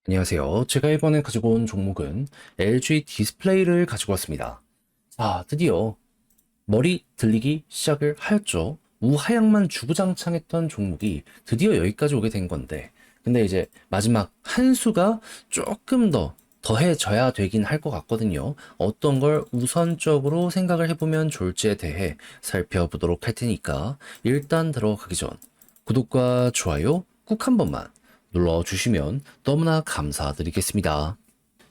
안녕하세요. 제가 이번에 가지고 온 종목은 LG 디스플레이를 가지고 왔습니다. 자, 드디어 머리 들리기 시작을 하였죠. 우하향만 주구장창했던 종목이 드디어 여기까지 오게 된 건데, 근데 이제 마지막 한 수가 조금 더 더해져야 되긴 할 것 같거든요. 어떤 걸 우선적으로 생각을 해보면 좋을지에 대해 살펴보도록 할 테니까 일단 들어가기 전 구독과 좋아요 꾹 한 번만 눌러주시면 너무나 감사드리겠습니다.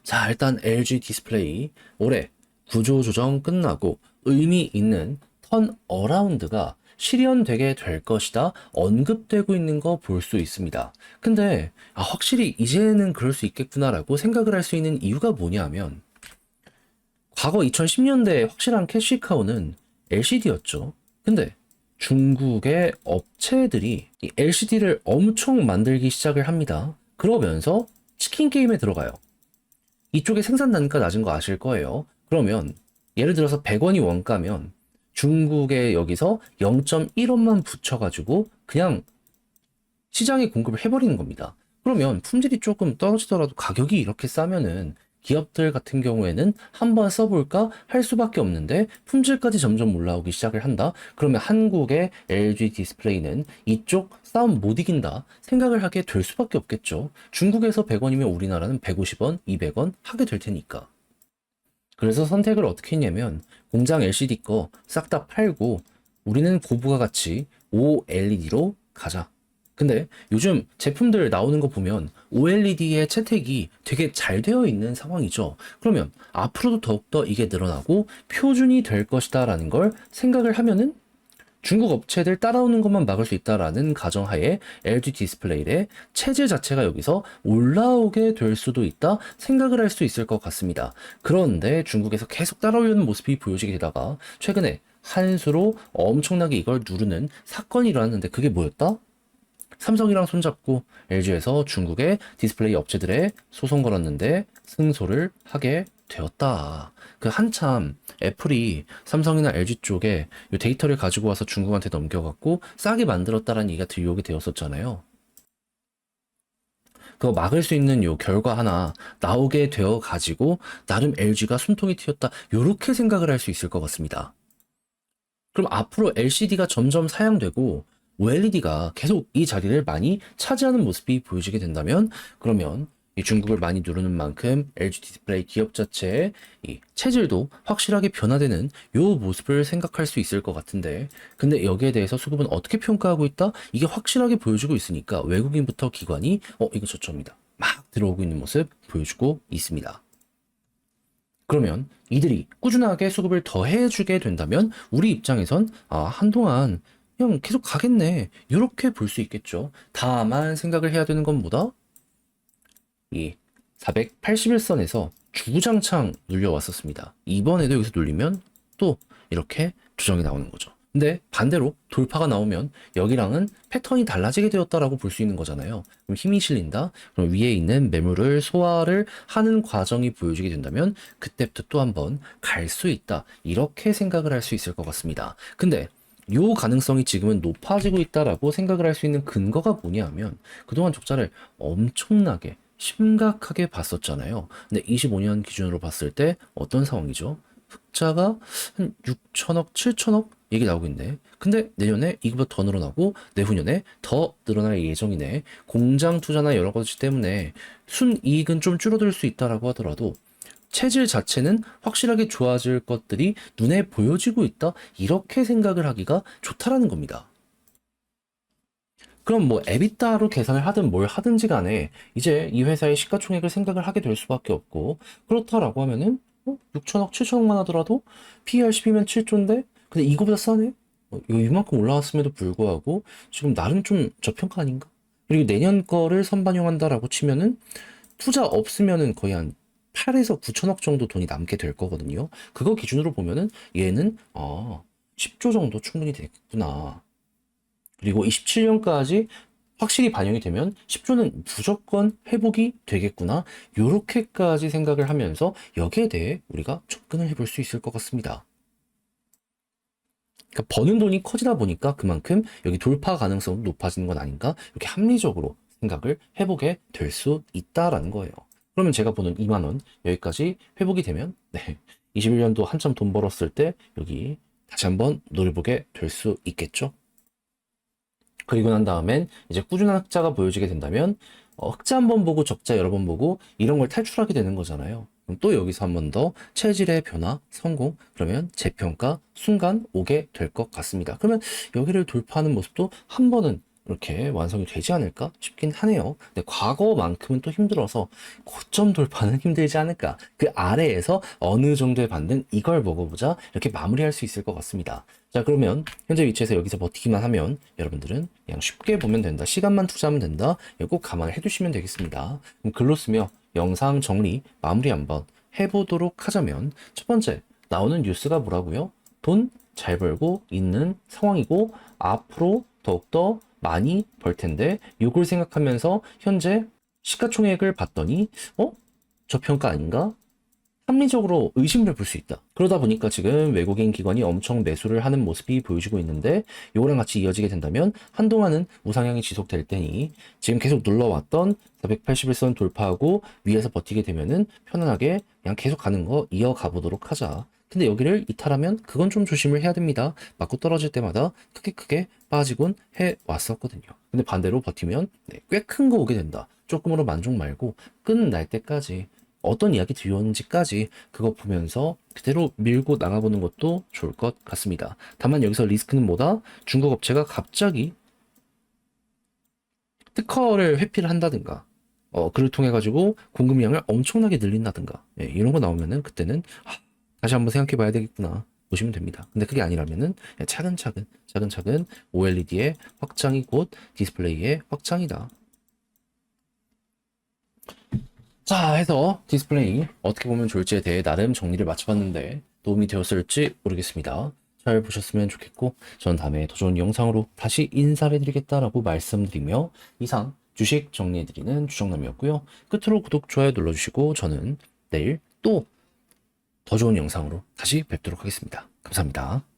자, 일단 LG 디스플레이 올해 구조조정 끝나고 의미 있는 턴 어라운드가 실현되게 될 것이다 언급되고 있는 거 볼 수 있습니다. 근데 확실히 이제는 그럴 수 있겠구나라고 생각을 할 수 있는 이유가 뭐냐면 과거 2010년대에 확실한 캐시카우는 LCD였죠. 근데 중국의 업체들이 이 LCD를 엄청 만들기 시작을 합니다. 그러면서 치킨 게임에 들어가요. 이쪽에 생산 단가 낮은 거 아실 거예요. 그러면 예를 들어서 100원이 원가면 중국에 여기서 0.1원만 붙여가지고 그냥 시장에 공급을 해버리는 겁니다. 그러면 품질이 조금 떨어지더라도 가격이 이렇게 싸면은 기업들 같은 경우에는 한번 써볼까 할 수밖에 없는데 품질까지 점점 올라오기 시작을 한다. 그러면 한국의 LG 디스플레이는 이쪽 싸움 못 이긴다 생각을 하게 될 수밖에 없겠죠. 중국에서 100원이면 우리나라는 150원, 200원 하게 될 테니까. 그래서 선택을 어떻게 했냐면 공장 LCD 거 싹 다 팔고 우리는 고부가 가치 OLED로 가자. 근데 요즘 제품들 나오는 거 보면 OLED의 채택이 되게 잘 되어 있는 상황이죠. 그러면 앞으로도 더욱더 이게 늘어나고 표준이 될 것이다 라는 걸 생각을 하면은 중국 업체들 따라오는 것만 막을 수 있다라는 가정하에 LG 디스플레이의 체질 자체가 여기서 올라오게 될 수도 있다 생각을 할 수 있을 것 같습니다. 그런데 중국에서 계속 따라오려는 모습이 보여지게 되다가 최근에 한 수로 엄청나게 이걸 누르는 사건이 일어났는데 그게 뭐였다? 삼성이랑 손잡고 LG에서 중국의 디스플레이 업체들에 소송 걸었는데 승소를 하게 되었다. 그 한참 애플이 삼성이나 LG 쪽에 이 데이터를 가지고 와서 중국한테 넘겨갖고 싸게 만들었다라는 얘기가 들려오게 되었었잖아요. 그거 막을 수 있는 요 결과 하나 나오게 되어 가지고 나름 LG가 숨통이 트였다. 요렇게 생각을 할 수 있을 것 같습니다. 그럼 앞으로 LCD가 점점 사양되고 OLED가 계속 이 자리를 많이 차지하는 모습이 보여지게 된다면 그러면 이 중국을 많이 누르는 만큼 LG 디스플레이 기업 자체의 이 체질도 확실하게 변화되는 요 모습을 생각할 수 있을 것 같은데 근데 여기에 대해서 수급은 어떻게 평가하고 있다? 이게 확실하게 보여주고 있으니까 외국인부터 기관이 이거 저점이다 막 들어오고 있는 모습 보여주고 있습니다. 그러면 이들이 꾸준하게 수급을 더 해주게 된다면 우리 입장에선 한동안 그냥 계속 가겠네 이렇게 볼 수 있겠죠. 다만 생각을 해야 되는 건 뭐다? 이 481선에서 주구장창 눌려왔었습니다. 이번에도 여기서 눌리면 또 이렇게 조정이 나오는 거죠. 근데 반대로 돌파가 나오면 여기랑은 패턴이 달라지게 되었다라고 볼 수 있는 거잖아요. 그럼 힘이 실린다. 그럼 위에 있는 매물을 소화를 하는 과정이 보여지게 된다면 그때부터 또 한번 갈 수 있다. 이렇게 생각을 할 수 있을 것 같습니다. 근데 요 가능성이 지금은 높아지고 있다라고 생각을 할 수 있는 근거가 뭐냐 하면 그동안 적자를 엄청나게 심각하게 봤었잖아요. 근데 25년 기준으로 봤을 때 어떤 상황이죠? 흑자가 한 6천억, 7천억 얘기 나오고 있네. 근데 내년에 이거보다 더 늘어나고 내후년에 더 늘어날 예정이네. 공장 투자나 여러 가지 때문에 순이익은 좀 줄어들 수 있다라고 하더라도 체질 자체는 확실하게 좋아질 것들이 눈에 보여지고 있다. 이렇게 생각을 하기가 좋다라는 겁니다. 그럼 뭐 에비타로 계산을 하든 뭘 하든지 간에 이제 이 회사의 시가총액을 생각을 하게 될 수밖에 없고 그렇다라고 하면은 6천억, 7천억만 하더라도 PER 10이면 7조인데 근데 이거보다 싸네? 이만큼 올라왔음에도 불구하고 지금 나름 좀 저평가 아닌가? 그리고 내년 거를 선반영한다라고 치면은 투자 없으면은 거의 한 8에서 9천억 정도 돈이 남게 될 거거든요. 그거 기준으로 보면은 얘는 10조 정도 충분히 되겠구나. 그리고 27년까지 확실히 반영이 되면 10조는 무조건 회복이 되겠구나. 요렇게까지 생각을 하면서 여기에 대해 우리가 접근을 해볼 수 있을 것 같습니다. 그러니까 버는 돈이 커지다 보니까 그만큼 여기 돌파 가능성도 높아지는 건 아닌가? 이렇게 합리적으로 생각을 해보게 될 수 있다라는 거예요. 그러면 제가 보는 2만 원 여기까지 회복이 되면 21년도 한참 돈 벌었을 때 여기 다시 한번 노려보게 될 수 있겠죠. 그리고 난 다음엔 이제 꾸준한 흑자가 보여지게 된다면 흑자 한 번 보고 적자 여러 번 보고 이런 걸 탈출하게 되는 거잖아요. 그럼 또 여기서 한 번 더 체질의 변화, 성공, 그러면 재평가 순간 오게 될 것 같습니다. 그러면 여기를 돌파하는 모습도 한 번은 이렇게 완성이 되지 않을까 싶긴 하네요. 근데 과거만큼은 또 힘들어서 고점 돌파는 힘들지 않을까. 그 아래에서 어느 정도의 반등 이걸 먹어보자 이렇게 마무리할 수 있을 것 같습니다. 자, 그러면 현재 위치에서 여기서 버티기만 하면 여러분들은 그냥 쉽게 보면 된다. 시간만 투자하면 된다. 이거 꼭 감안해 두시면 되겠습니다. 그럼 글로 쓰며 영상 정리 마무리 한번 해보도록 하자면 첫 번째 나오는 뉴스가 뭐라고요? 돈 잘 벌고 있는 상황이고 앞으로 더욱더 많이 벌 텐데 이걸 생각하면서 현재 시가총액을 봤더니 저평가 아닌가? 합리적으로 의심을 해볼 수 있다. 그러다 보니까 지금 외국인 기관이 엄청 매수를 하는 모습이 보여지고 있는데 이거랑 같이 이어지게 된다면 한동안은 우상향이 지속될 테니 지금 계속 눌러왔던 481선 돌파하고 위에서 버티게 되면은 편안하게 그냥 계속 가는 거 이어가 보도록 하자. 근데 여기를 이탈하면 그건 좀 조심을 해야 됩니다. 맞고 떨어질 때마다 크게 빠지곤 해 왔었거든요. 근데 반대로 버티면 꽤 큰 거 오게 된다. 조금으로 만족 말고 끝날 때까지 어떤 이야기 들려오는지까지 그거 보면서 그대로 밀고 나가보는 것도 좋을 것 같습니다. 다만 여기서 리스크는 뭐다? 중국 업체가 갑자기 특허를 회피를 한다든가 그를 통해 가지고 공급량을 엄청나게 늘린다든가 이런 거 나오면은 그때는 다시 한번 생각해 봐야 되겠구나 보시면 됩니다. 근데 그게 아니라면은 차근차근 OLED의 확장이 곧 디스플레이의 확장이다. 자, 해서 디스플레이 어떻게 보면 좋을지에 대해 나름 정리를 마쳐봤는데 도움이 되었을지 모르겠습니다. 잘 보셨으면 좋겠고 전 다음에 더 좋은 영상으로 다시 인사를 드리겠다라고 말씀드리며 이상 주식 정리해드리는 주정남이었고요. 끝으로 구독, 좋아요 눌러주시고 저는 내일 또 더 좋은 영상으로 다시 뵙도록 하겠습니다. 감사합니다.